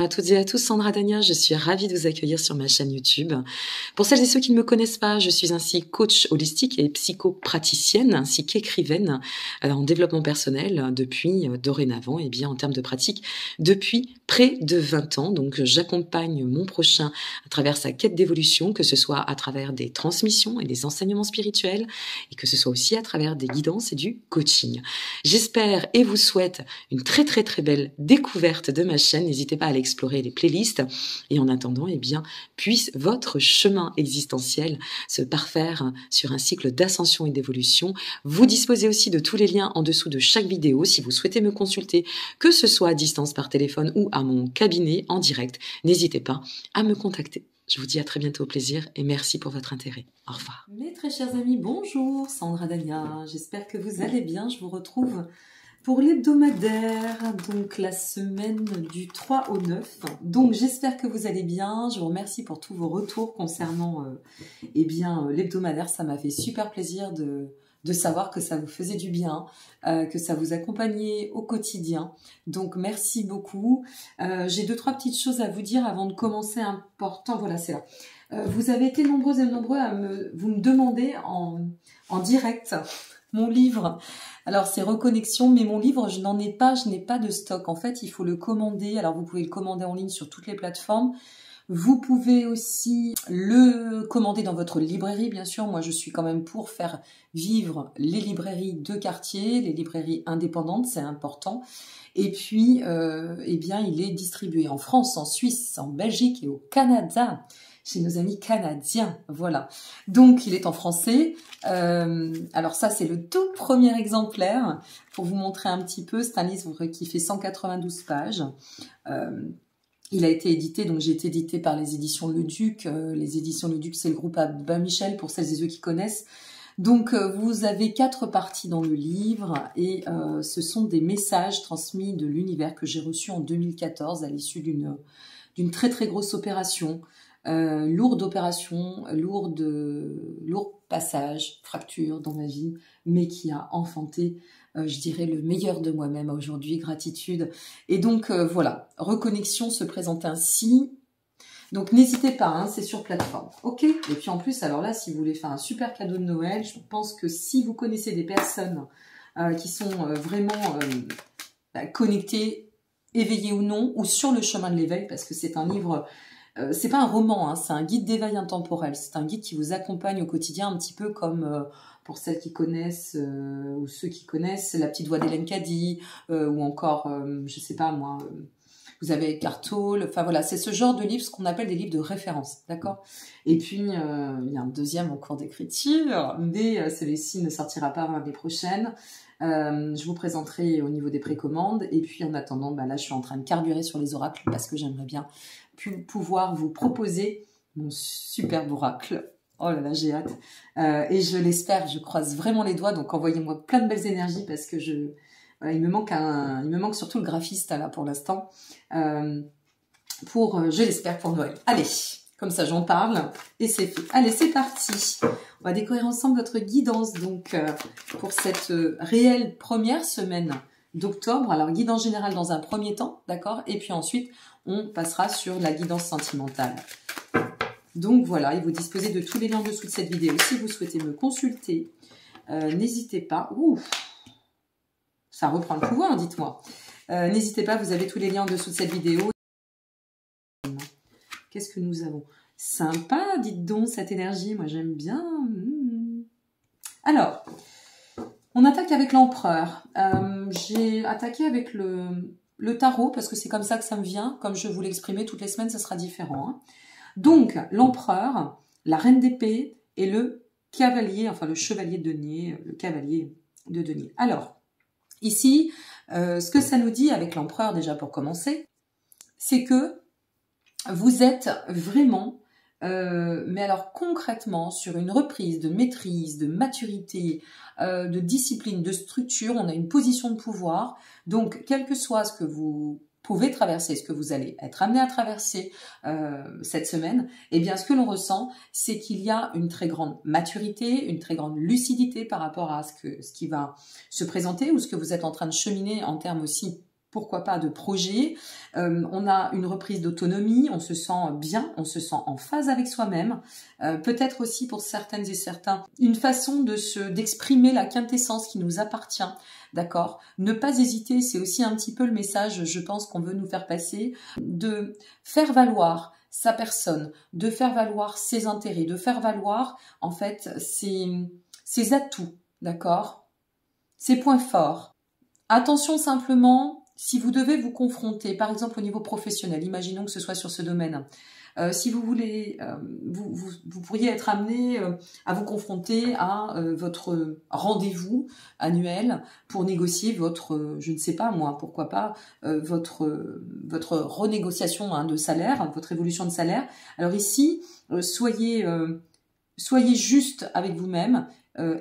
À toutes et à tous, Sandra Dania, je suis ravie de vous accueillir sur ma chaîne YouTube. Pour celles et ceux qui ne me connaissent pas, je suis ainsi coach holistique et psychopraticienne ainsi qu'écrivaine en développement personnel depuis dorénavant et bien en termes de pratique depuis près de 20 ans. Donc j'accompagne mon prochain à travers sa quête d'évolution, que ce soit à travers des transmissions et des enseignements spirituels et que ce soit aussi à travers des guidances et du coaching. J'espère et vous souhaite une très belle découverte de ma chaîne. N'hésitez pas à aller explorer les playlists et en attendant, eh bien, puisse votre chemin existentiel se parfaire sur un cycle d'ascension et d'évolution. Vous disposez aussi de tous les liens en dessous de chaque vidéo si vous souhaitez me consulter, que ce soit à distance par téléphone ou à mon cabinet en direct. N'hésitez pas à me contacter. Je vous dis à très bientôt, au plaisir, et merci pour votre intérêt. Au revoir. Mes très chers amis, bonjour, Sandra Dania. J'espère que vous allez bien. Je vous retrouve pour l'hebdomadaire, donc la semaine du 3 au 9. Donc j'espère que vous allez bien. Je vous remercie pour tous vos retours concernant l'hebdomadaire. Ça m'a fait super plaisir de savoir que ça vous faisait du bien, que ça vous accompagnait au quotidien. Donc merci beaucoup. J'ai 2-3 petites choses à vous dire avant de commencer. Important, voilà, c'est là. Vous avez été nombreuses et nombreux à vous me demander en direct mon livre. Alors c'est Reconnexion, mais mon livre, je n'ai pas de stock. En fait, il faut le commander. Alors vous pouvez le commander en ligne sur toutes les plateformes. Vous pouvez aussi le commander dans votre librairie, bien sûr. Moi, je suis quand même pour faire vivre les librairies de quartier, les librairies indépendantes, c'est important. Et puis, eh bien, il est distribué en France, en Suisse, en Belgique et au Canada, chez nos amis canadiens, voilà. Donc, il est en français. Alors ça, c'est le tout premier exemplaire pour vous montrer un petit peu. C'est un livre qui fait 192 pages. Il a été édité, donc j'ai été édité par les éditions Le Duc. Les éditions Le Duc, c'est le groupe Abbé Michel, pour celles et ceux qui connaissent. Donc, vous avez 4 parties dans le livre et ce sont des messages transmis de l'univers que j'ai reçus en 2014 à l'issue d'une très grosse opération. Lourde opération, lourd passage, fracture dans ma vie, mais qui a enfanté, je dirais, le meilleur de moi-même aujourd'hui, gratitude. Et donc, voilà, Reconnexion se présente ainsi. Donc, n'hésitez pas, hein, c'est sur plateforme. OK. Et puis, en plus, alors là, si vous voulez faire un super cadeau de Noël, je pense que si vous connaissez des personnes qui sont vraiment connectées, éveillées ou non, ou sur le chemin de l'éveil, parce que c'est un livre... c'est pas un roman, hein, c'est un guide d'éveil intemporel. C'est un guide qui vous accompagne au quotidien, un petit peu comme pour celles qui connaissent ou ceux qui connaissent La Petite Voix d'Hélène Caddy, ou encore, je sais pas moi, vous avez Eckhart Tolle. Enfin voilà, c'est ce genre de livre, ce qu'on appelle des livres de référence, d'accord. Et puis il y a un deuxième en cours d'écriture, mais celui-ci ne sortira pas avant l'année prochaine. Je vous présenterai au niveau des précommandes. Et puis en attendant, bah là je suis en train de carburer sur les oracles parce que j'aimerais bien pouvoir vous proposer mon superbe oracle. Oh là là, j'ai hâte. Et je l'espère, je croise vraiment les doigts. Donc envoyez-moi plein de belles énergies parce que il me manque surtout le graphiste là pour l'instant. Je l'espère pour Noël. Allez, comme ça j'en parle et c'est fait. Allez, c'est parti. On va découvrir ensemble votre guidance donc pour cette réelle première semaine d'octobre. Alors guidance générale dans un premier temps, d'accord, et puis ensuite on passera sur la guidance sentimentale. Donc voilà, et vous disposez de tous les liens en dessous de cette vidéo. Si vous souhaitez me consulter, n'hésitez pas. Ouh, ça reprend le pouvoir, dites-moi. N'hésitez pas, vous avez tous les liens en dessous de cette vidéo. Qu'est-ce que nous avons? Sympa, dites donc, cette énergie, moi j'aime bien. Alors, on attaque avec l'empereur. J'ai attaqué avec le tarot, parce que c'est comme ça que ça me vient. Comme je vous l'exprimais toutes les semaines, ça sera différent. Hein. Donc, l'empereur, la reine d'épée et le cavalier, enfin le chevalier de denier, le cavalier de denier. Alors, ici, ce que ça nous dit avec l'empereur, déjà pour commencer, c'est que vous êtes vraiment, mais alors concrètement, sur une reprise de maîtrise, de maturité, de discipline, de structure, on a une position de pouvoir. Donc, quel que soit ce que vous pouvez traverser, ce que vous allez être amené à traverser cette semaine, eh bien, ce que l'on ressent, c'est qu'il y a une très grande maturité, une très grande lucidité par rapport à ce qui va se présenter ou ce que vous êtes en train de cheminer en termes aussi pourquoi pas, de projet. On a une reprise d'autonomie, on se sent bien, on se sent en phase avec soi-même. Peut-être aussi pour certaines et certains, une façon d'exprimer la quintessence qui nous appartient. D'accord? Ne pas hésiter, c'est aussi un petit peu le message, je pense, qu'on veut nous faire passer, de faire valoir sa personne, de faire valoir ses intérêts, de faire valoir, en fait, ses atouts, d'accord? Ses points forts. Attention simplement, si vous devez vous confronter, par exemple au niveau professionnel, imaginons que ce soit sur ce domaine, si vous voulez, vous pourriez être amené à vous confronter à votre rendez-vous annuel pour négocier votre, je ne sais pas moi, pourquoi pas, votre renégociation de salaire, votre évolution de salaire. Alors ici, soyez juste avec vous-même,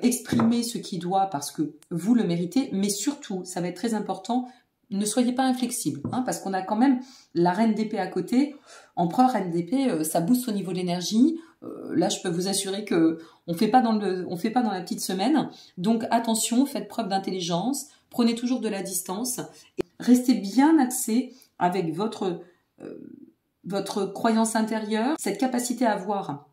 exprimez ce qui doit parce que vous le méritez, mais surtout, ça va être très important, ne soyez pas inflexible, parce qu'on a quand même la reine d'épée à côté. Empereur, reine d'épée, ça booste au niveau de l'énergie. Là, je peux vous assurer que on fait pas dans la petite semaine. Donc attention, faites preuve d'intelligence, prenez toujours de la distance, et restez bien axé avec votre croyance intérieure, cette capacité à voir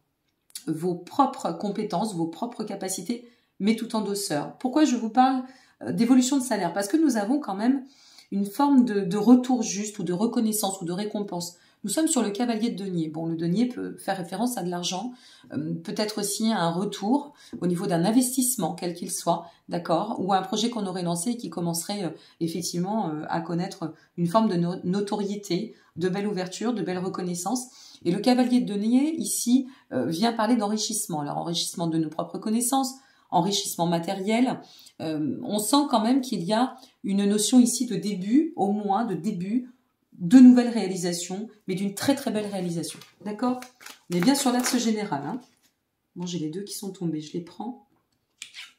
vos propres compétences, vos propres capacités, mais tout en douceur. Pourquoi je vous parle d'évolution de salaire? Parce que nous avons quand même une forme de retour juste ou de reconnaissance ou de récompense. Nous sommes sur le cavalier de denier. Bon, le denier peut faire référence à de l'argent, peut-être aussi à un retour au niveau d'un investissement, quel qu'il soit, d'accord, ou à un projet qu'on aurait lancé et qui commencerait effectivement à connaître une forme de notoriété, de belle ouverture, de belle reconnaissance. Et le cavalier de denier, ici, vient parler d'enrichissement. Alors, enrichissement de nos propres connaissances, enrichissement matériel. On sent quand même qu'il y a une notion ici de début, au moins de début, de nouvelles réalisations, mais d'une très très belle réalisation. D'accord? On est bien sur l'axe général. Bon, j'ai les deux qui sont tombés, je les prends.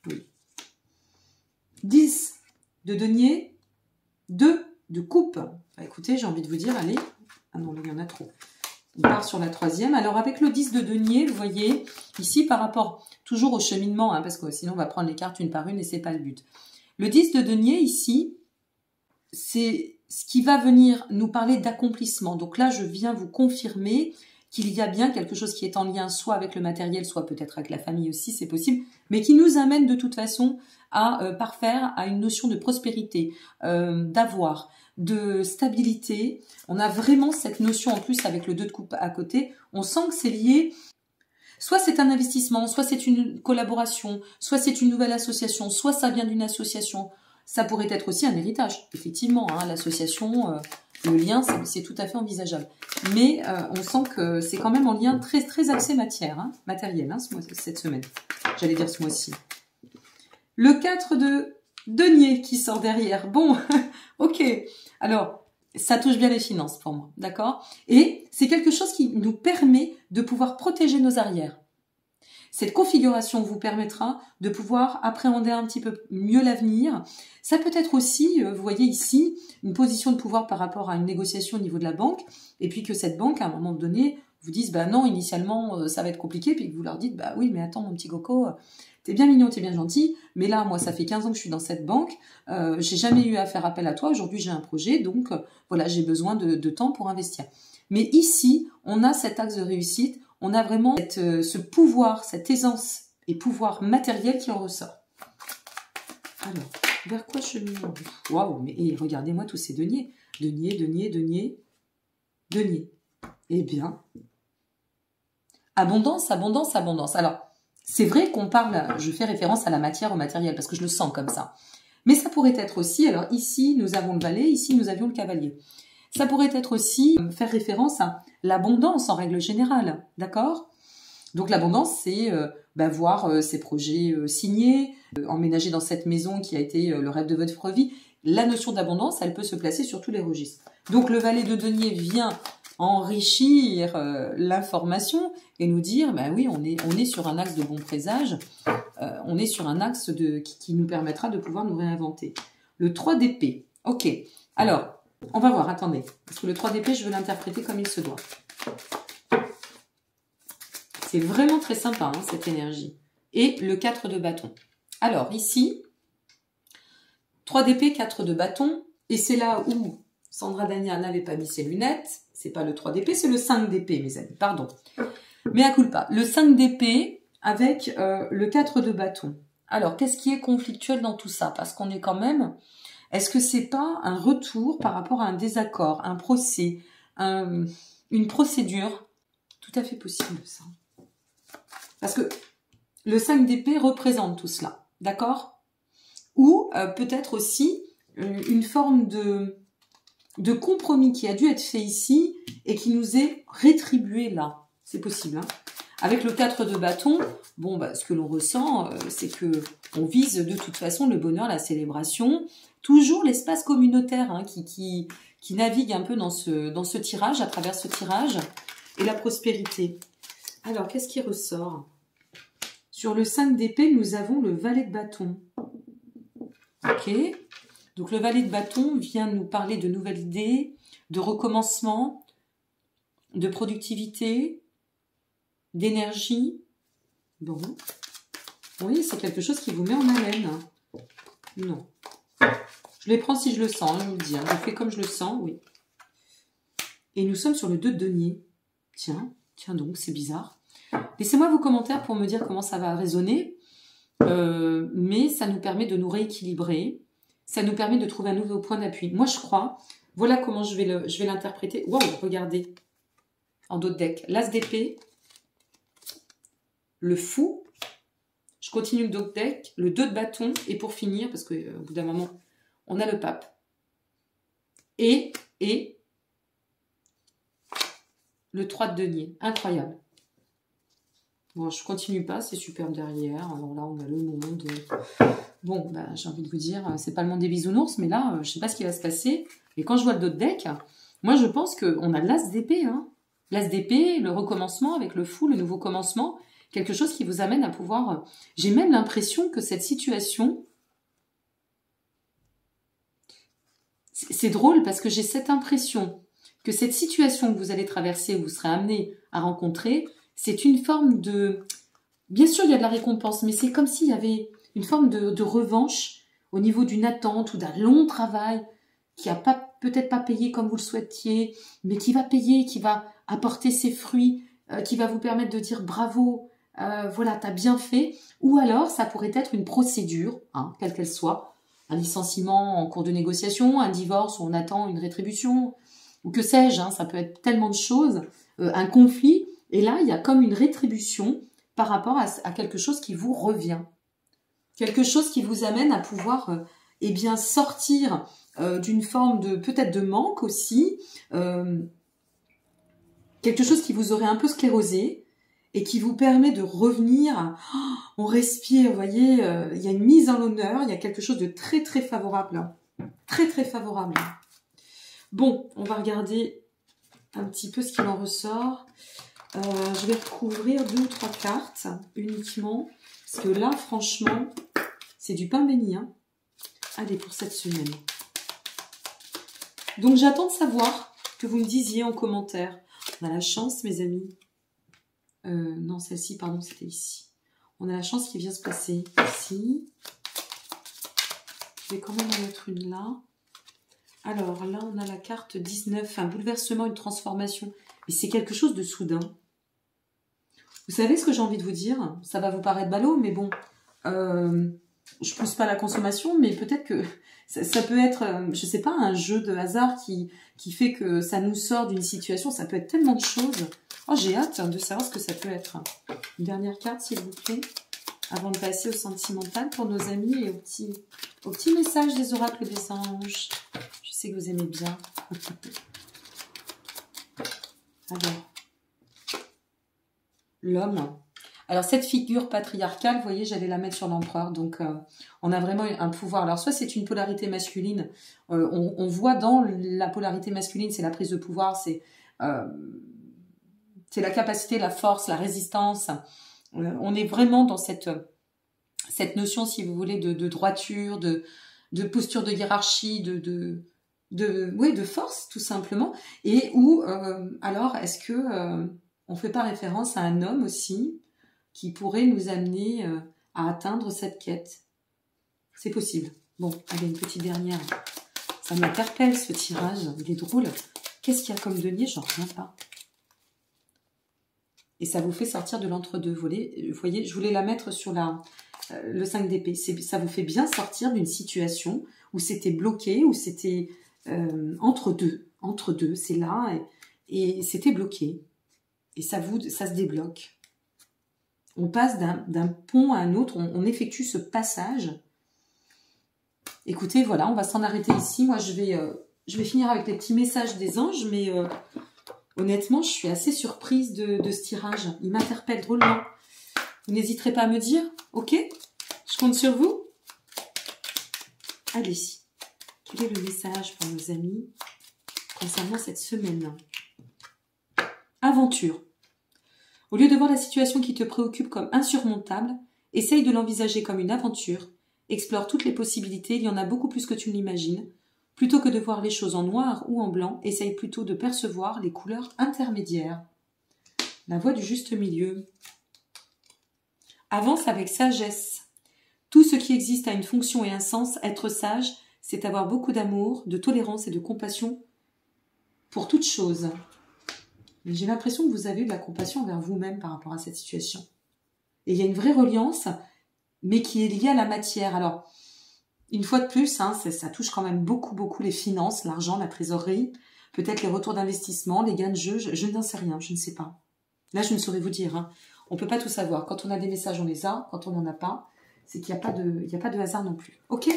Oui. 10 de denier, 2 de coupe. Écoutez, j'ai envie de vous dire, allez. Ah non, il y en a trop. On part sur la troisième. Alors, avec le 10 de denier, vous voyez, ici, par rapport toujours au cheminement, parce que sinon, on va prendre les cartes une par une et c'est pas le but. Le 10 de denier, ici, c'est ce qui va venir nous parler d'accomplissement. Donc là, je viens vous confirmer qu'il y a bien quelque chose qui est en lien soit avec le matériel, soit peut-être avec la famille aussi, c'est possible, mais qui nous amène de toute façon à parfaire à une notion de prospérité, d'avoir, de stabilité. On a vraiment cette notion en plus avec le 2 de coupe à côté. On sent que c'est lié. Soit c'est un investissement, soit c'est une collaboration, soit c'est une nouvelle association, soit ça vient d'une association. Ça pourrait être aussi un héritage. Effectivement, l'association, le lien, c'est tout à fait envisageable. Mais on sent que c'est quand même en lien très, très axé matière, matériel, cette semaine. J'allais dire ce mois-ci. Le 4 de denier qui sort derrière. Bon, ok. Alors, ça touche bien les finances pour moi, d'accord? Et c'est quelque chose qui nous permet de pouvoir protéger nos arrières. Cette configuration vous permettra de pouvoir appréhender un petit peu mieux l'avenir. Ça peut être aussi, vous voyez ici, une position de pouvoir par rapport à une négociation au niveau de la banque, et puis que cette banque, à un moment donné, vous dise, bah non, initialement, ça va être compliqué, puis que vous leur dites, bah oui, mais attends, mon petit coco, t'es bien mignon, t'es bien gentil, mais là, moi, ça fait 15 ans que je suis dans cette banque, j'ai jamais eu à faire appel à toi, aujourd'hui, j'ai un projet, donc voilà, j'ai besoin de temps pour investir. Mais ici, on a cet axe de réussite, on a vraiment ce pouvoir, cette aisance et pouvoir matériel qui en ressort. Alors, vers quoi cheminons? Waouh, mais regardez-moi tous ces deniers. Denier, denier, denier, denier. Eh bien, abondance, abondance, abondance. Alors, c'est vrai qu'on parle, je fais référence à la matière, au matériel, parce que je le sens comme ça. Mais ça pourrait être aussi, alors ici, nous avons le valet, ici, nous avions le cavalier. Ça pourrait être aussi faire référence à l'abondance en règle générale, d'accord? Donc l'abondance, c'est voir ses projets signés, emménager dans cette maison qui a été le rêve de votre vie. La notion d'abondance, elle peut se placer sur tous les registres. Donc le valet de denier vient enrichir l'information et nous dire, bah oui, on est sur un axe de bon présage, on est sur un axe qui nous permettra de pouvoir nous réinventer. Le 3 d'épée, ok. Alors, on va voir, attendez, parce que le 3 d'épée, je veux l'interpréter comme il se doit. C'est vraiment très sympa, cette énergie. Et le 4 de bâton. Alors, ici, 3 d'épée, 4 de bâton, Et c'est là où Sandra Dania n'avait pas mis ses lunettes. C'est pas le 3 d'épée, c'est le 5 d'épée, mes amis. Pardon. Mais à culpa. Le 5 d'épée avec le 4 de bâton. Alors, qu'est-ce qui est conflictuel dans tout ça? Parce qu'on est quand même... Est-ce que c'est pas un retour par rapport à un désaccord, un procès, une procédure? Tout à fait possible, ça. Parce que le 5 d'épée représente tout cela. D'accord? Ou peut-être aussi une forme de compromis qui a dû être fait ici et qui nous est rétribué là. C'est possible. Hein. Avec le 4 de bâton, bon, bah, ce que l'on ressent, c'est que on vise de toute façon le bonheur, la célébration, toujours l'espace communautaire hein, qui navigue un peu dans ce tirage, à travers ce tirage, et la prospérité. Alors, qu'est-ce qui ressort? Sur le 5 d'épée, nous avons le valet de bâton. Ok. Donc, le valet de bâton vient nous parler de nouvelles idées, de recommencement, de productivité, d'énergie. Bon. Oui, c'est quelque chose qui vous met en haleine. Non. Je les prends si je le sens, hein, je vous le dis. Hein. Je fais comme je le sens, oui. Et nous sommes sur le 2 de denier. Tiens donc, c'est bizarre. Laissez-moi vos commentaires pour me dire comment ça va résonner. Mais ça nous permet de nous rééquilibrer. Ça nous permet de trouver un nouveau point d'appui. Moi, je crois. Voilà comment je vais l'interpréter. Waouh, regardez. En dos de deck. L'as d'épée. Le fou. Je continue le dos de deck. Le 2 de bâton. Et pour finir, parce qu'au bout d'un moment, on a le pape. Et le 3 de denier. Incroyable. Bon, je continue pas, c'est superbe derrière. Alors là, on a le monde. Bon, bah, j'ai envie de vous dire, c'est pas le monde des bisounours, mais là, je sais pas ce qui va se passer. Et quand je vois le dos de deck, moi, je pense qu'on a l'as d'épée. Hein. L'as d'épée, le recommencement avec le fou, le nouveau commencement. Quelque chose qui vous amène à pouvoir... J'ai même l'impression que cette situation... C'est drôle parce que j'ai cette impression que cette situation que vous allez traverser, vous serez amené à rencontrer, c'est une forme de... Bien sûr, il y a de la récompense, mais c'est comme s'il y avait une forme de revanche au niveau d'une attente ou d'un long travail qui n'a peut-être pas payé comme vous le souhaitiez, mais qui va payer, qui va apporter ses fruits, qui va vous permettre de dire bravo, voilà, t'as bien fait. Ou alors, ça pourrait être une procédure, hein, quelle qu'elle soit, un licenciement en cours de négociation, un divorce où on attend une rétribution, ou que sais-je, hein, ça peut être tellement de choses, un conflit. Et là, il y a comme une rétribution par rapport à quelque chose qui vous revient. Quelque chose qui vous amène à pouvoir eh bien, sortir d'une forme de peut-être de manque aussi. Quelque chose qui vous aurait un peu sclérosé et qui vous permet de revenir. On respire, vous voyez, il y a une mise en l'honneur, il y a quelque chose de très très favorable. Très très favorable. Bon, on va regarder un petit peu ce qu'il en ressort. Je vais recouvrir 2 ou 3 cartes uniquement. Parce que là, franchement, c'est du pain béni. Hein. Allez, pour cette semaine. Donc, j'attends de savoir que vous me disiez en commentaire. On a la chance, mes amis. Non, celle-ci, pardon, c'était ici. On a la chance qui vient se passer ici. Je vais quand même en mettre une là. Alors, là, on a la carte 19. Un bouleversement, une transformation. Et c'est quelque chose de soudain. Vous savez ce que j'ai envie de vous dire? Ça va vous paraître ballot, mais bon, je pousse pas à la consommation, mais peut-être que ça peut être, je sais pas, un jeu de hasard qui fait que ça nous sort d'une situation. Ça peut être tellement de choses. Oh, j'ai hâte de savoir ce que ça peut être. Une dernière carte, s'il vous plaît, avant de passer au sentimental pour nos amis et au petit message des oracles des anges. Je sais que vous aimez bien. Alors. L'homme. Alors, cette figure patriarcale, vous voyez, j'allais la mettre sur l'empereur. Donc, on a vraiment un pouvoir. Alors, soit c'est une polarité masculine. On voit dans la polarité masculine, c'est la prise de pouvoir, c'est la capacité, la force, la résistance. On est vraiment dans cette notion, si vous voulez, de droiture, de posture de hiérarchie, de force, tout simplement. Et où, alors, est-ce que... on ne fait pas référence à un homme aussi qui pourrait nous amener à atteindre cette quête. C'est possible. Bon, allez, une petite dernière Ça m'interpelle ce tirage, il est drôle. Qu'est-ce qu'il y a comme denier? J'en reviens pas. Et ça vous fait sortir de l'entre-deux. Vous voyez, je voulais la mettre sur le 5 d'épée. Ça vous fait bien sortir d'une situation où c'était bloqué, où c'était entre deux. Entre deux, c'est là et c'était bloqué. Et ça se débloque. On passe d'un pont à un autre, on effectue ce passage. Écoutez, voilà, on va s'en arrêter ici. Moi, je vais finir avec les petits messages des anges, mais honnêtement, je suis assez surprise de ce tirage. Il m'interpelle drôlement. Vous n'hésiterez pas à me dire, ok? Je compte sur vous. Allez, quel est le message pour nos amis concernant cette semaine? Aventure. Au lieu de voir la situation qui te préoccupe comme insurmontable, essaye de l'envisager comme une aventure. Explore toutes les possibilités, il y en a beaucoup plus que tu ne l'imagines. Plutôt que de voir les choses en noir ou en blanc, essaye plutôt de percevoir les couleurs intermédiaires. La voie du juste milieu. Avance avec sagesse. Tout ce qui existe a une fonction et un sens. Être sage, c'est avoir beaucoup d'amour, de tolérance et de compassion pour toute chose. Mais j'ai l'impression que vous avez de la compassion envers vous-même par rapport à cette situation. Et il y a une vraie reliance, mais qui est liée à la matière. Alors, une fois de plus, hein, ça touche quand même beaucoup les finances, l'argent, la trésorerie, peut-être les retours d'investissement, les gains de jeu, je n'en sais rien, je ne sais pas. Là, je ne saurais vous dire. Hein. On ne peut pas tout savoir. Quand on a des messages, on les a. Quand on n'en a pas, c'est qu'il n'y a pas de hasard non plus. Ok?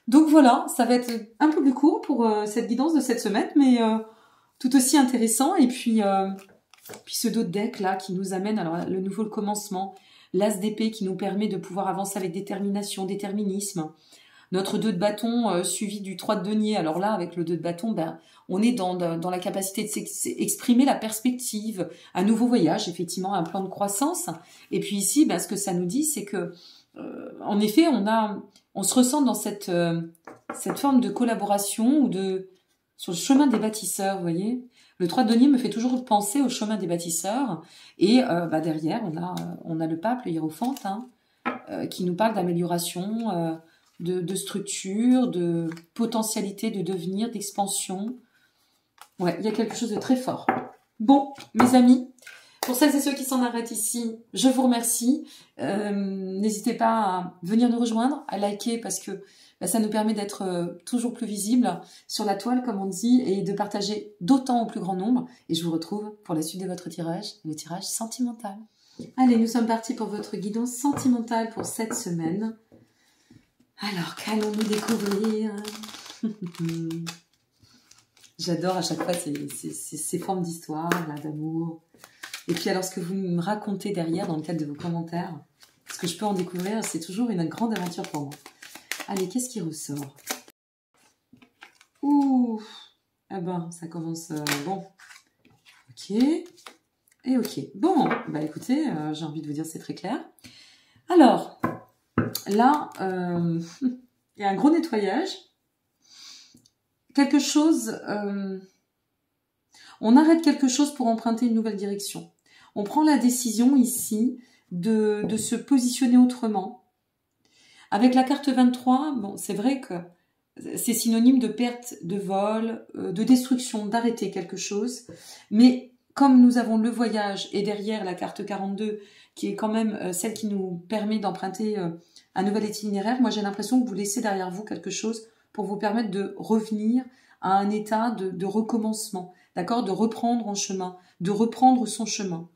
Donc voilà, ça va être un peu plus court pour cette guidance de cette semaine, mais tout aussi intéressant. Et puis ce dos de deck là qui nous amène, alors le nouveau commencement, l'as d'épée qui nous permet de pouvoir avancer avec détermination, déterminisme. Notre 2 de bâton suivi du 3 de denier. Alors là, avec le 2 de bâton, ben, on est dans la capacité de s'exprimer la perspective, un nouveau voyage, effectivement, un plan de croissance. Et puis ici, ben, ce que ça nous dit, c'est que, en effet, on se ressent dans cette forme de collaboration ou sur le chemin des bâtisseurs, vous voyez. Le 3 de denier me fait toujours penser au chemin des bâtisseurs. Et derrière, on a le pape, le hiérophante, hein, qui nous parle d'amélioration, de structure, de potentialité de devenir, d'expansion. Ouais, il y a quelque chose de très fort. Bon, mes amis, pour celles et ceux qui s'en arrêtent ici, je vous remercie. N'hésitez pas à venir nous rejoindre, à liker parce que ça nous permet d'être toujours plus visible sur la toile, comme on dit, et de partager d'autant au plus grand nombre. Et je vous retrouve pour la suite de votre tirage, le tirage sentimental. Allez, nous sommes partis pour votre guidance sentimentale pour cette semaine. Alors, qu'allons-nous découvrir? J'adore à chaque fois ces formes d'histoire, d'amour. Et puis alors, ce que vous me racontez derrière, dans le cadre de vos commentaires, ce que je peux en découvrir, c'est toujours une grande aventure pour moi. Allez, qu'est-ce qui ressort? Ouh! Ah ben, ça commence... bon. Ok. Et ok. Bon, bah écoutez, j'ai envie de vous dire, c'est très clair. Alors... Là, il y a un gros nettoyage. Quelque chose... on arrête quelque chose pour emprunter une nouvelle direction. On prend la décision ici de se positionner autrement. Avec la carte 23, bon, c'est vrai que c'est synonyme de perte, de vol, de destruction, d'arrêter quelque chose. Mais comme nous avons le voyage et derrière la carte 42, qui est quand même celle qui nous permet d'emprunter un nouvel itinéraire, moi j'ai l'impression que vous laissez derrière vous quelque chose pour vous permettre de revenir à un état de recommencement, d'accord, de reprendre en chemin, de reprendre son chemin.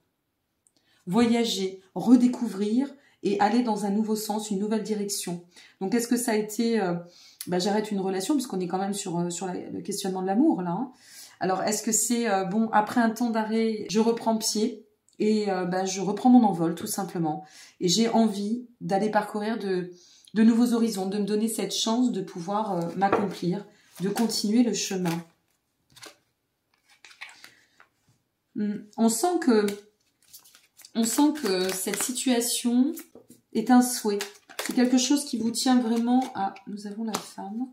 Voyager, redécouvrir et aller dans un nouveau sens, une nouvelle direction. Donc est-ce que ça a été... j'arrête une relation, puisqu'on est quand même sur le questionnement de l'amour, là. Hein. Alors, est-ce que c'est, bon, après un temps d'arrêt, je reprends pied et je reprends mon envol, tout simplement. Et j'ai envie d'aller parcourir de nouveaux horizons, de me donner cette chance de pouvoir m'accomplir, de continuer le chemin. On sent que cette situation est un souhait. C'est quelque chose qui vous tient vraiment à... Nous avons la femme.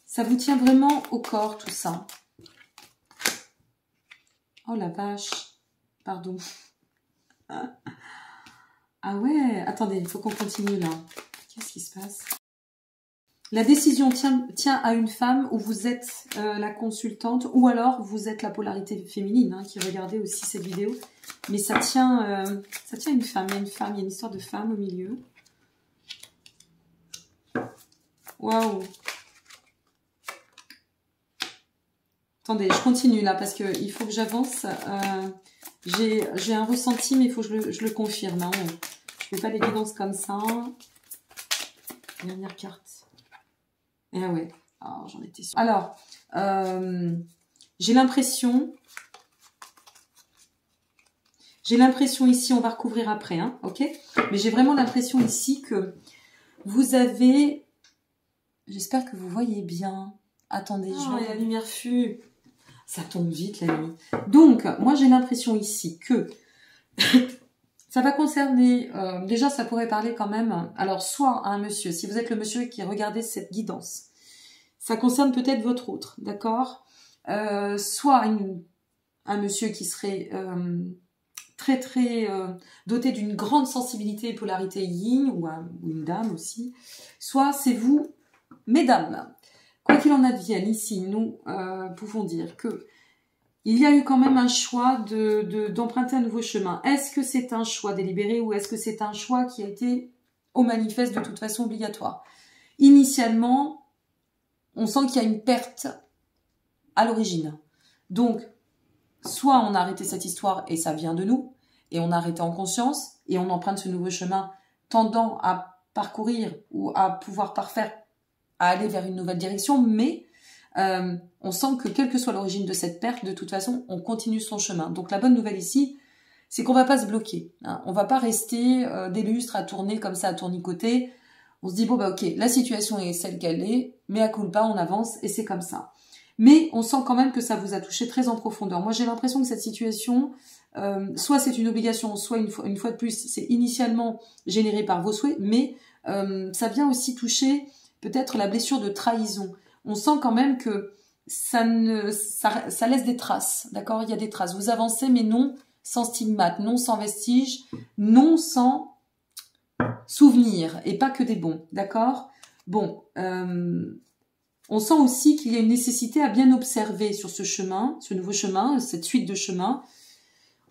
Ça vous tient vraiment au corps, tout ça. Oh la vache. Pardon. Ah ouais. Attendez, il faut qu'on continue là. Qu'est-ce qui se passe? La décision tient à une femme, ou vous êtes la consultante, ou alors vous êtes la polarité féminine, hein, qui regardait aussi cette vidéo. Mais ça tient à une femme. Il y a une femme, il y a une histoire de femme au milieu. Waouh! Attendez, je continue là parce qu'il faut que j'avance. J'ai un ressenti, mais il faut que je le confirme. Hein. Je ne fais pas l'évidence comme ça. Dernière carte. Ah ouais, oh, j'en étais sûre. Alors, j'ai l'impression ici, on va recouvrir après, hein, ok? Mais j'ai vraiment l'impression ici que vous avez... J'espère que vous voyez bien. Attendez, je vois. La lumière fut... Ça tombe vite, la nuit. Donc, moi, j'ai l'impression ici que ça va concerner... déjà, ça pourrait parler quand même... Alors, soit à un monsieur, si vous êtes le monsieur qui regardez cette guidance, ça concerne peut-être votre autre, d'accord? Soit un monsieur qui serait très, très doté d'une grande sensibilité et polarité yin, ou une dame aussi. Soit c'est vous, mesdames. Quoi qu'il en advienne, ici, nous pouvons dire que il y a eu quand même un choix d'emprunter un nouveau chemin. Est-ce que c'est un choix délibéré ou est-ce que c'est un choix qui a été au manifeste de toute façon obligatoire? Initialement, on sent qu'il y a une perte à l'origine. Donc, soit on a arrêté cette histoire et ça vient de nous, et on a arrêté en conscience, et on emprunte ce nouveau chemin tendant à parcourir ou à pouvoir parfaire, à aller vers une nouvelle direction, mais on sent que quelle que soit l'origine de cette perte, de toute façon, on continue son chemin. Donc la bonne nouvelle ici, c'est qu'on va pas se bloquer. Hein. On va pas rester des lustres à tourner comme ça, à tournicoter. On se dit, bon, bah ok, la situation est celle qu'elle est, mais à culpa, on avance, et c'est comme ça. Mais on sent quand même que ça vous a touché très en profondeur. Moi, j'ai l'impression que cette situation, soit c'est une obligation, soit une fois de plus, c'est initialement généré par vos souhaits, mais ça vient aussi toucher peut-être la blessure de trahison. On sent quand même que ça laisse des traces, d'accord? Il y a des traces. Vous avancez, mais non sans stigmate, non sans vestige, non sans souvenir, et pas que des bons, d'accord? Bon, on sent aussi qu'il y a une nécessité à bien observer sur ce chemin, ce nouveau chemin, cette suite de chemins.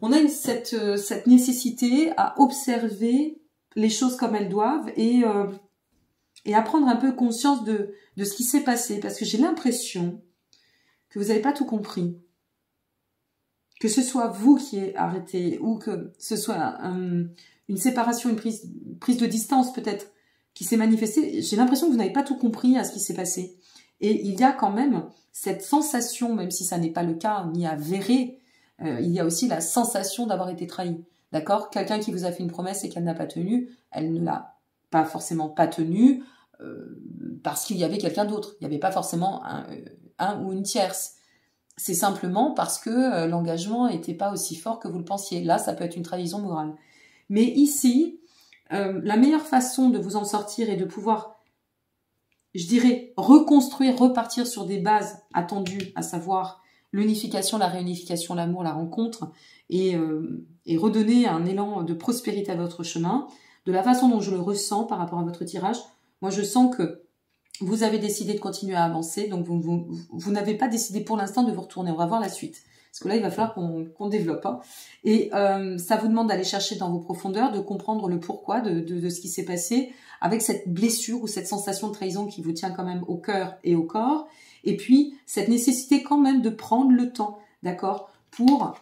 On a cette nécessité à observer les choses comme elles doivent et à prendre un peu conscience de ce qui s'est passé. Parce que j'ai l'impression que vous n'avez pas tout compris. Que ce soit vous qui êtes arrêté ou que ce soit une séparation, une prise de distance peut-être qui s'est manifestée. J'ai l'impression que vous n'avez pas tout compris à ce qui s'est passé. Et il y a quand même cette sensation, même si ça n'est pas le cas ni avéré, il y a aussi la sensation d'avoir été trahi. D'accord? Quelqu'un qui vous a fait une promesse et qu'elle n'a pas tenue, elle ne l'a pas forcément pas tenue parce qu'il y avait quelqu'un d'autre. Il n'y avait pas forcément un ou une tierce. C'est simplement parce que l'engagement n'était pas aussi fort que vous le pensiez. Là, ça peut être une trahison morale. Mais ici, la meilleure façon de vous en sortir et de pouvoir, je dirais, reconstruire, repartir sur des bases attendues, à savoir l'unification, la réunification, l'amour, la rencontre, et redonner un élan de prospérité à votre chemin, de la façon dont je le ressens par rapport à votre tirage. Moi, je sens que vous avez décidé de continuer à avancer, donc vous n'avez pas décidé pour l'instant de vous retourner. On va voir la suite. Parce que là, il va falloir qu'on développe. Hein. Et ça vous demande d'aller chercher dans vos profondeurs, de comprendre le pourquoi de ce qui s'est passé, avec cette blessure ou cette sensation de trahison qui vous tient quand même au cœur et au corps. Et puis, cette nécessité quand même de prendre le temps, d'accord, pour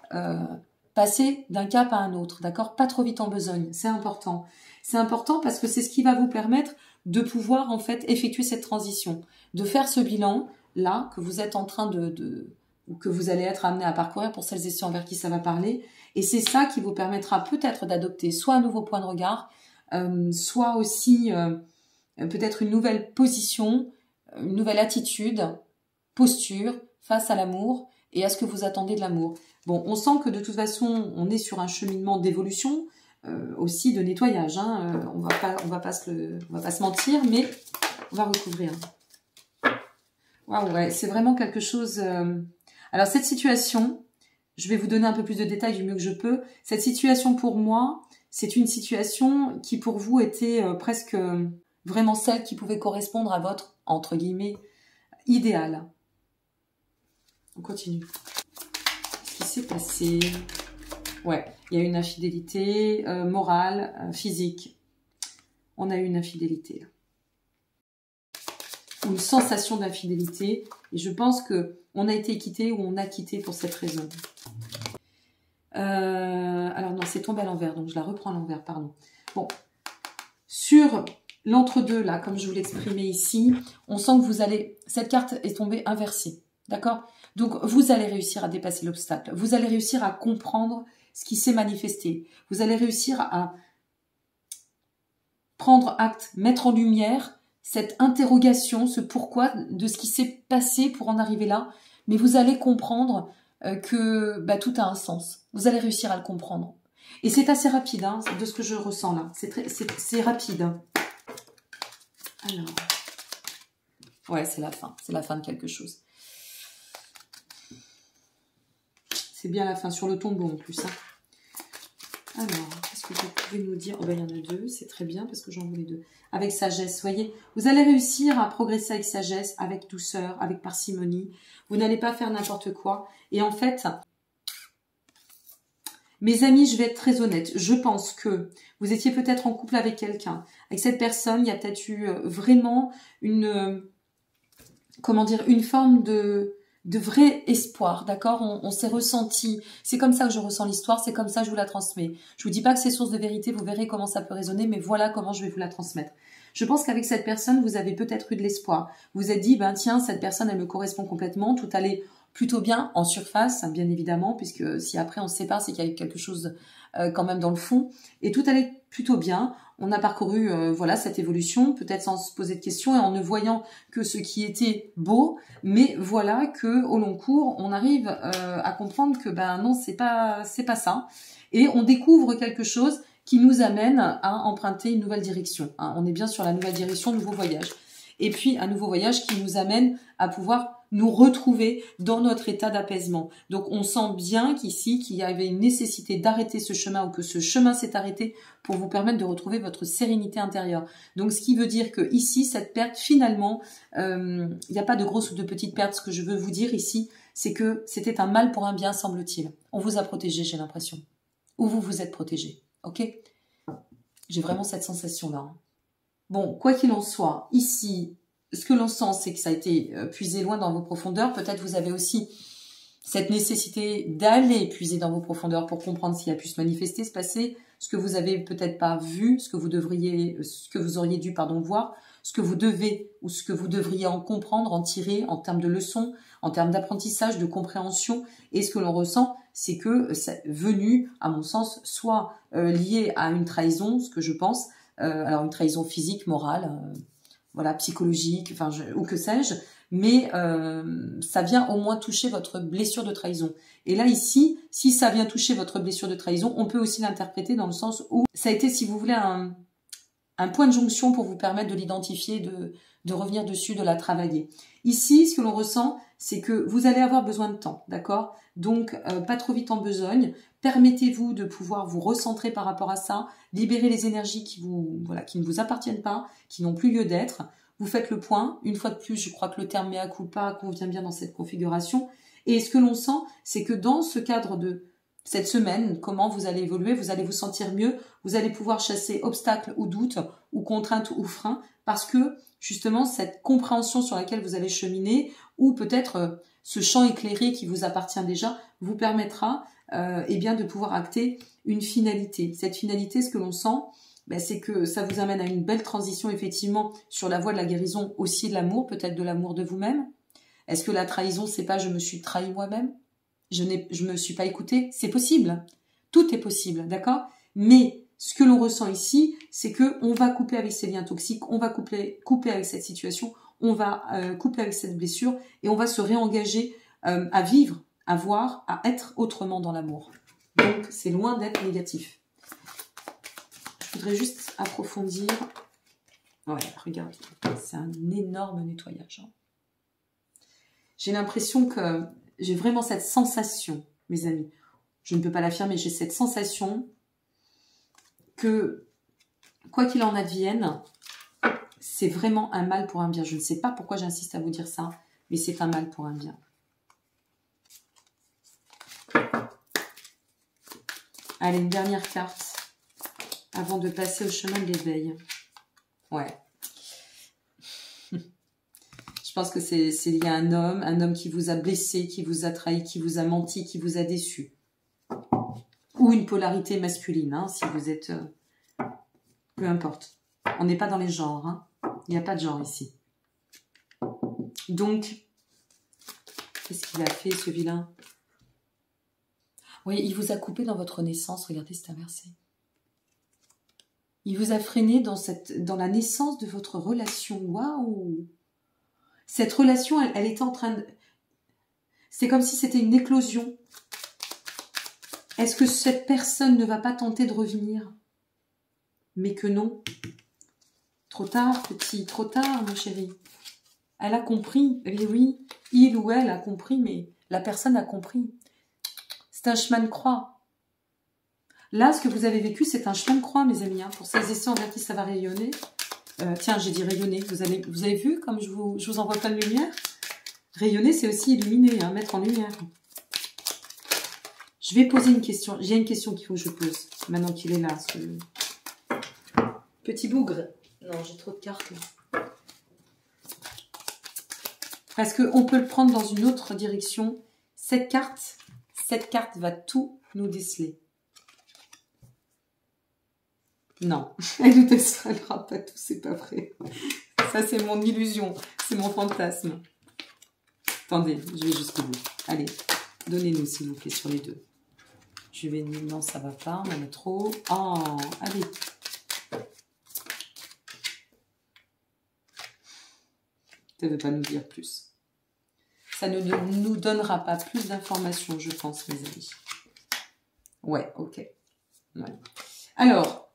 passer d'un cap à un autre, d'accord, pas trop vite en besogne. C'est important. C'est important parce que c'est ce qui va vous permettre de pouvoir en fait effectuer cette transition, de faire ce bilan là que vous êtes en train ou que vous allez être amené à parcourir pour celles et ceux envers qui ça va parler, et c'est ça qui vous permettra peut-être d'adopter soit un nouveau point de regard, soit aussi peut-être une nouvelle position, une nouvelle attitude, posture face à l'amour et à ce que vous attendez de l'amour. Bon, on sent que de toute façon on est sur un cheminement d'évolution, aussi de nettoyage, hein. On va pas se mentir, mais on va recouvrir. Waouh, ouais, c'est vraiment quelque chose. Alors cette situation, je vais vous donner un peu plus de détails du mieux que je peux. Cette situation pour moi, c'est une situation qui pour vous était presque vraiment celle qui pouvait correspondre à votre, entre guillemets, idéal. On continue. Qu'est-ce qui s'est passé? Ouais, il y a une infidélité morale, physique. On a eu une infidélité. Une sensation d'infidélité. Et je pense qu'on a été quitté ou on a quitté pour cette raison. Alors non, c'est tombé à l'envers, donc je la reprends à l'envers, pardon. Bon, sur l'entre-deux, là, comme je vous l'exprimais ici, on sent que vous allez... Cette carte est tombée inversée, d'accord? Donc, vous allez réussir à dépasser l'obstacle. Vous allez réussir à comprendre ce qui s'est manifesté. Vous allez réussir à prendre acte, mettre en lumière cette interrogation, ce pourquoi de ce qui s'est passé pour en arriver là. Mais vous allez comprendre que tout a un sens. Vous allez réussir à le comprendre. Et c'est assez rapide, hein, de ce que je ressens là. C'est rapide. Alors, ouais, c'est la fin. C'est la fin de quelque chose. C'est bien la fin, sur le tombeau en plus. Hein. Alors, qu'est-ce que vous pouvez nous dire? Oh ben, il y en a deux, c'est très bien parce que j'en voulais deux. Avec sagesse, voyez, vous allez réussir à progresser avec sagesse, avec douceur, avec parcimonie. Vous n'allez pas faire n'importe quoi. Et en fait, mes amis, je vais être très honnête. Je pense que vous étiez peut-être en couple avec quelqu'un. Avec cette personne, il y a peut-être eu vraiment une, comment dire, une forme de vrai espoir, d'accord? On s'est ressenti, c'est comme ça que je ressens l'histoire, c'est comme ça que je vous la transmets. Je vous dis pas que c'est source de vérité, vous verrez comment ça peut résonner, mais voilà comment je vais vous la transmettre. Je pense qu'avec cette personne, vous avez peut-être eu de l'espoir. Vous vous êtes dit, ben tiens, cette personne, elle me correspond complètement, tout allait plutôt bien en surface, bien évidemment, puisque si après on se sépare, c'est qu'il y a eu quelque chose quand même dans le fond, et tout allait plutôt bien. On a parcouru voilà cette évolution, peut-être sans se poser de questions et en ne voyant que ce qui était beau, mais voilà que au long cours, on arrive à comprendre que ben non, c'est pas ça, et on découvre quelque chose qui nous amène à emprunter une nouvelle direction. Hein. On est bien sur la nouvelle direction, nouveau voyage. Et puis un nouveau voyage qui nous amène à pouvoir nous retrouver dans notre état d'apaisement. Donc on sent bien qu'ici, qu'il y avait une nécessité d'arrêter ce chemin ou que ce chemin s'est arrêté pour vous permettre de retrouver votre sérénité intérieure. Donc ce qui veut dire que ici, cette perte, finalement, il n'y a pas de grosse ou de petite perte. Ce que je veux vous dire ici, c'est que c'était un mal pour un bien, semble-t-il. On vous a protégé, j'ai l'impression. Ou vous vous êtes protégé. Ok? J'ai vraiment cette sensation-là. Hein. Bon, quoi qu'il en soit, ici, ce que l'on sent, c'est que ça a été puisé loin dans vos profondeurs. Peut-être vous avez aussi cette nécessité d'aller puiser dans vos profondeurs pour comprendre ce qui a pu se manifester, se passer, ce que vous avez peut-être pas vu, ce que vous auriez dû, voir, ce que vous devez ou ce que vous devriez en comprendre, en tirer en termes de leçons, en termes d'apprentissage, de compréhension. Et ce que l'on ressent, c'est que c'est venu, à mon sens, soit lié à une trahison, ce que je pense, alors une trahison physique, morale, voilà, psychologique, enfin, ou que sais-je, mais ça vient au moins toucher votre blessure de trahison. Et là, ici, si ça vient toucher votre blessure de trahison, on peut aussi l'interpréter dans le sens où ça a été, si vous voulez, un point de jonction pour vous permettre de l'identifier, de revenir dessus, de la travailler. Ici, ce que l'on ressent, c'est que vous allez avoir besoin de temps, d'accord? Donc, pas trop vite en besogne. Permettez-vous de pouvoir vous recentrer par rapport à ça, libérer les énergies qui ne vous appartiennent pas, qui n'ont plus lieu d'être. Vous faites le point. Une fois de plus, je crois que le terme mea culpa convient bien dans cette configuration. Et ce que l'on sent, c'est que dans ce cadre de cette semaine, comment vous allez évoluer, vous allez vous sentir mieux, vous allez pouvoir chasser obstacles ou doutes, ou contraintes ou freins, parce que justement cette compréhension sur laquelle vous allez cheminer, ou peut-être ce champ éclairé qui vous appartient déjà, vous permettra de pouvoir acter une finalité. Cette finalité, ce que l'on sent, c'est que ça vous amène à une belle transition effectivement sur la voie de la guérison, aussi de l'amour, peut-être de l'amour de vous-même. Est-ce que la trahison, c'est pas je me suis trahi moi-même? Je me suis pas écoutée? C'est possible. Tout est possible, d'accord? Mais ce que l'on ressent ici, c'est que on va couper avec ces liens toxiques, on va couper avec cette situation, on va couper avec cette blessure et on va se réengager à vivre, à voir, à être autrement dans l'amour. Donc, c'est loin d'être négatif. Je voudrais juste approfondir. Ouais, regarde, c'est un énorme nettoyage. Hein. J'ai l'impression que j'ai vraiment cette sensation, mes amis. Je ne peux pas l'affirmer, j'ai cette sensation que, quoi qu'il en advienne, c'est vraiment un mal pour un bien. Je ne sais pas pourquoi j'insiste à vous dire ça, mais c'est un mal pour un bien. Allez, une dernière carte avant de passer au chemin de l'éveil. Ouais. Je pense que c'est lié à un homme qui vous a blessé, qui vous a trahi, qui vous a menti, qui vous a déçu. Ou une polarité masculine, hein, si vous êtes... peu importe. On n'est pas dans les genres, hein. Il n'y a pas de genre ici. Donc, qu'est-ce qu'il a fait, ce vilain? Oui, il vous a coupé dans votre naissance. Regardez, c'est inversé. Il vous a freiné dans la naissance de votre relation. Waouh! Cette relation, elle était en train de... C'est comme si c'était une éclosion. Est-ce que cette personne ne va pas tenter de revenir? Mais que non. Trop tard, petit, trop tard, mon chéri. Elle a compris. Eh oui, il ou elle a compris, mais la personne a compris. C'est un chemin de croix. Là, ce que vous avez vécu, c'est un chemin de croix, mes amis. Hein. Pour celles et ceux envers qui ça va rayonner. Tiens, j'ai dit rayonner. Vous avez vu comme je vous envoie plein de lumière? Rayonner, c'est aussi illuminer, hein, mettre en lumière. Je vais poser une question. J'ai une question qu'il faut que je pose. Maintenant qu'il est là. Ce... Petit bougre. Non, j'ai trop de cartes. Parce qu'on peut le prendre dans une autre direction. Cette carte va tout nous déceler. Non, elle nous décelera pas tout, c'est pas vrai. Ça, c'est mon illusion, c'est mon fantasme. Attendez, je vais jusqu'au bout. Allez, donnez-nous, s'il vous plaît, sur les deux. Je vais... Non, ça va pas, on en a trop. Oh, allez. Ça ne veut pas nous dire plus. Ça ne nous donnera pas plus d'informations, je pense, mes amis. Ouais, ok. Ouais. Alors,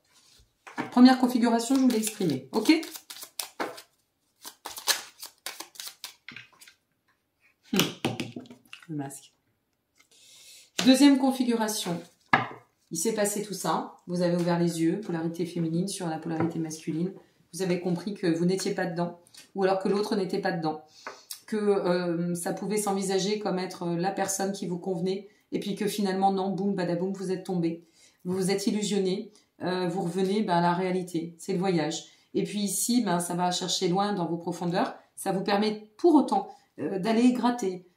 première configuration, je vous l'ai exprimée. Ok? Le masque. Deuxième configuration. Il s'est passé tout ça. Vous avez ouvert les yeux, polarité féminine sur la polarité masculine. Vous avez compris que vous n'étiez pas dedans, ou alors que l'autre n'était pas dedans. Que ça pouvait s'envisager comme être la personne qui vous convenait, et puis que finalement, non, boum, badaboum, vous êtes tombé. Vous vous êtes illusionné, vous revenez à la réalité. C'est le voyage. Et puis ici, ça va chercher loin dans vos profondeurs. Ça vous permet pour autant d'aller gratter,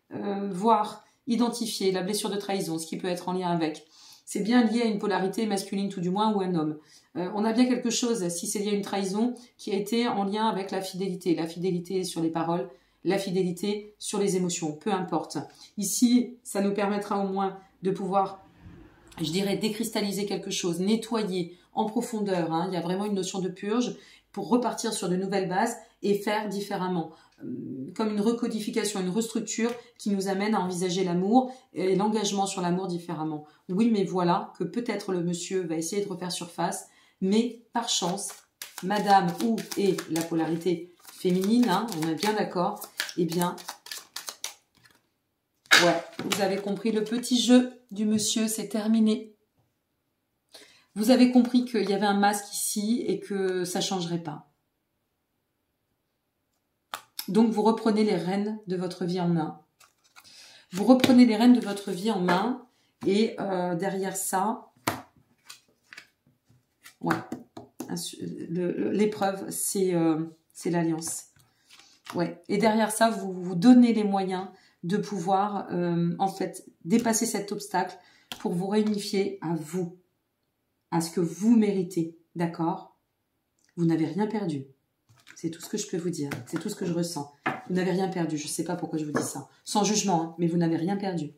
voir, identifier la blessure de trahison, ce qui peut être en lien avec. C'est bien lié à une polarité masculine tout du moins ou un homme. On a bien quelque chose, si c'est lié à une trahison, qui a été en lien avec la fidélité sur les paroles, la fidélité sur les émotions, peu importe. Ici, ça nous permettra au moins de pouvoir, je dirais, décristalliser quelque chose, nettoyer en profondeur. Hein. Il y a vraiment une notion de purge pour repartir sur de nouvelles bases et faire différemment. Comme une recodification, une restructure qui nous amène à envisager l'amour et l'engagement sur l'amour différemment. Oui, mais voilà que peut-être le monsieur va essayer de refaire surface, mais par chance, madame ou et la polarité féminine, hein, on est bien d'accord, eh bien, ouais, vous avez compris, le petit jeu du monsieur, c'est terminé. Vous avez compris qu'il y avait un masque ici et que ça ne changerait pas. Donc, vous reprenez les rênes de votre vie en main. Vous reprenez les rênes de votre vie en main. Et derrière ça, ouais, l'épreuve, c'est l'alliance. Ouais. Et derrière ça, vous vous donnez les moyens de pouvoir, en fait, dépasser cet obstacle pour vous réunifier à vous, à ce que vous méritez. D'accord? Vous n'avez rien perdu. C'est tout ce que je peux vous dire. C'est tout ce que je ressens. Vous n'avez rien perdu. Je ne sais pas pourquoi je vous dis ça. Sans jugement, hein, mais vous n'avez rien perdu.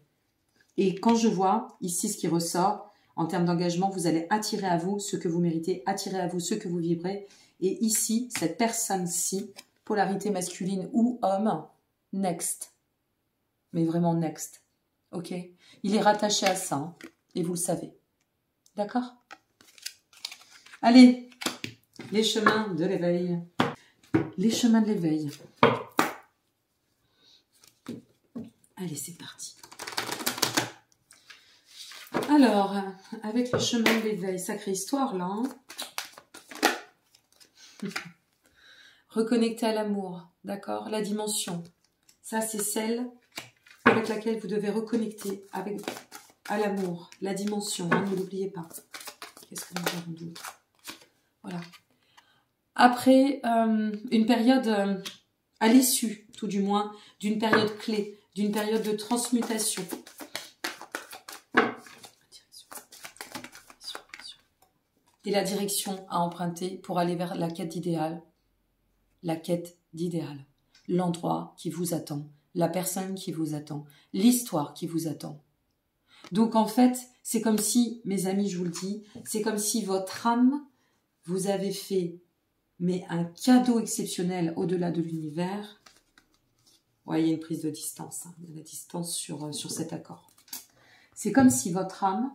Et quand je vois ici ce qui ressort, en termes d'engagement, vous allez attirer à vous ce que vous méritez, attirer à vous ce que vous vibrez. Et ici, cette personne-ci, polarité masculine ou homme, next. Mais vraiment next. Ok? Il est rattaché à ça. Hein, et vous le savez. D'accord? Allez, les chemins de l'éveil. Les chemins de l'éveil. Allez, c'est parti. Alors, avec les chemins de l'éveil, sacrée histoire là. Hein. reconnecter à l'amour, d'accord? La dimension. Ça, c'est celle avec laquelle vous devez reconnecter à l'amour, la dimension, hein, ne l'oubliez pas. Qu'est-ce que nous avons d'autre? Voilà. Après une période, à l'issue, tout du moins, d'une période clé, d'une période de transmutation. Et la direction à emprunter pour aller vers la quête d'idéal. La quête d'idéal. L'endroit qui vous attend. La personne qui vous attend. L'histoire qui vous attend. Donc en fait, c'est comme si, mes amis, je vous le dis, c'est comme si votre âme vous avait fait mais un cadeau exceptionnel au-delà de l'univers. Ouais, il y a une prise de distance, hein. Il y a la distance sur cet accord. C'est comme si votre âme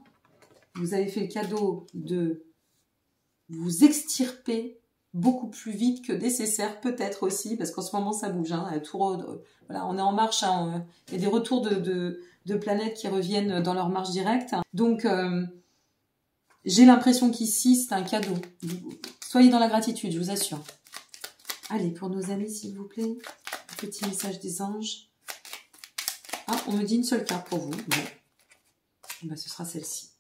vous avait fait le cadeau de vous extirper beaucoup plus vite que nécessaire, peut-être aussi, parce qu'en ce moment ça bouge. Hein, voilà, on est en marche, hein, il y a des retours de planètes qui reviennent dans leur marche directe. Donc, j'ai l'impression qu'ici, c'est un cadeau. Soyez dans la gratitude, je vous assure. Allez, pour nos amis, s'il vous plaît, un petit message des anges. Ah, on me dit une seule carte pour vous. Bon, ben, ce sera celle-ci.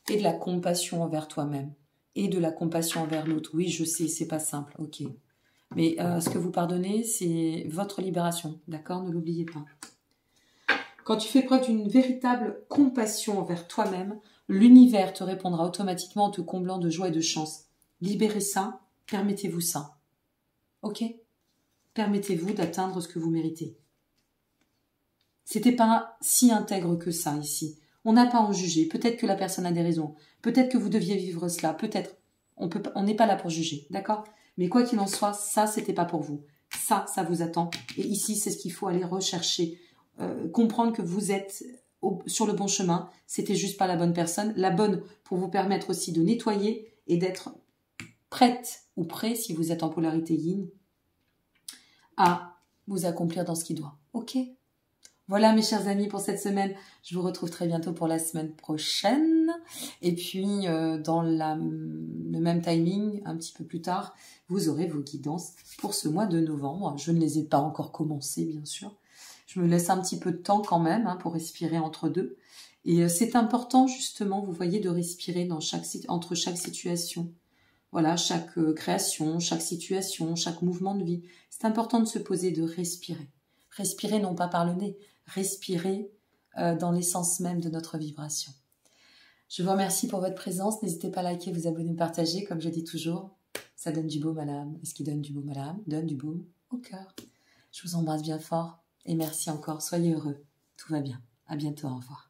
Et de la compassion envers toi-même. Et de la compassion envers l'autre. Oui, je sais, c'est pas simple, ok. Mais ce que vous pardonnez, c'est votre libération, d'accord? Ne l'oubliez pas. Quand tu fais preuve d'une véritable compassion envers toi-même, l'univers te répondra automatiquement en te comblant de joie et de chance. Libérez ça, permettez-vous ça. Ok? Permettez-vous d'atteindre ce que vous méritez. C'était pas si intègre que ça ici. On n'a pas à en juger. Peut-être que la personne a des raisons. Peut-être que vous deviez vivre cela. Peut-être. On n'est pas là pour juger. D'accord? Mais quoi qu'il en soit, ça, c'était pas pour vous. Ça vous attend. Et ici, c'est ce qu'il faut aller rechercher. Comprendre que vous êtes sur le bon chemin. C'était juste pas la bonne personne. La bonne pour vous permettre aussi de nettoyer et d'être prête ou prêt, si vous êtes en polarité yin, à vous accomplir dans ce qui doit. Ok? Voilà mes chers amis pour cette semaine. Je vous retrouve très bientôt pour la semaine prochaine. Et puis dans le même timing, un petit peu plus tard, vous aurez vos guidances pour ce mois de novembre. Je ne les ai pas encore commencées bien sûr. Je me laisse un petit peu de temps quand même pour respirer entre deux. Et c'est important justement, vous voyez, de respirer entre chaque situation. Voilà, chaque création, chaque situation, chaque mouvement de vie. C'est important de se poser, de respirer. Respirer non pas par le nez, respirer dans l'essence même de notre vibration. Je vous remercie pour votre présence. N'hésitez pas à liker, vous abonner, partager. Comme je dis toujours, ça donne du baume à l'âme. Et ce qui donne du baume à l'âme, donne du baume au cœur. Je vous embrasse bien fort et merci encore. Soyez heureux. Tout va bien. À bientôt. Au revoir.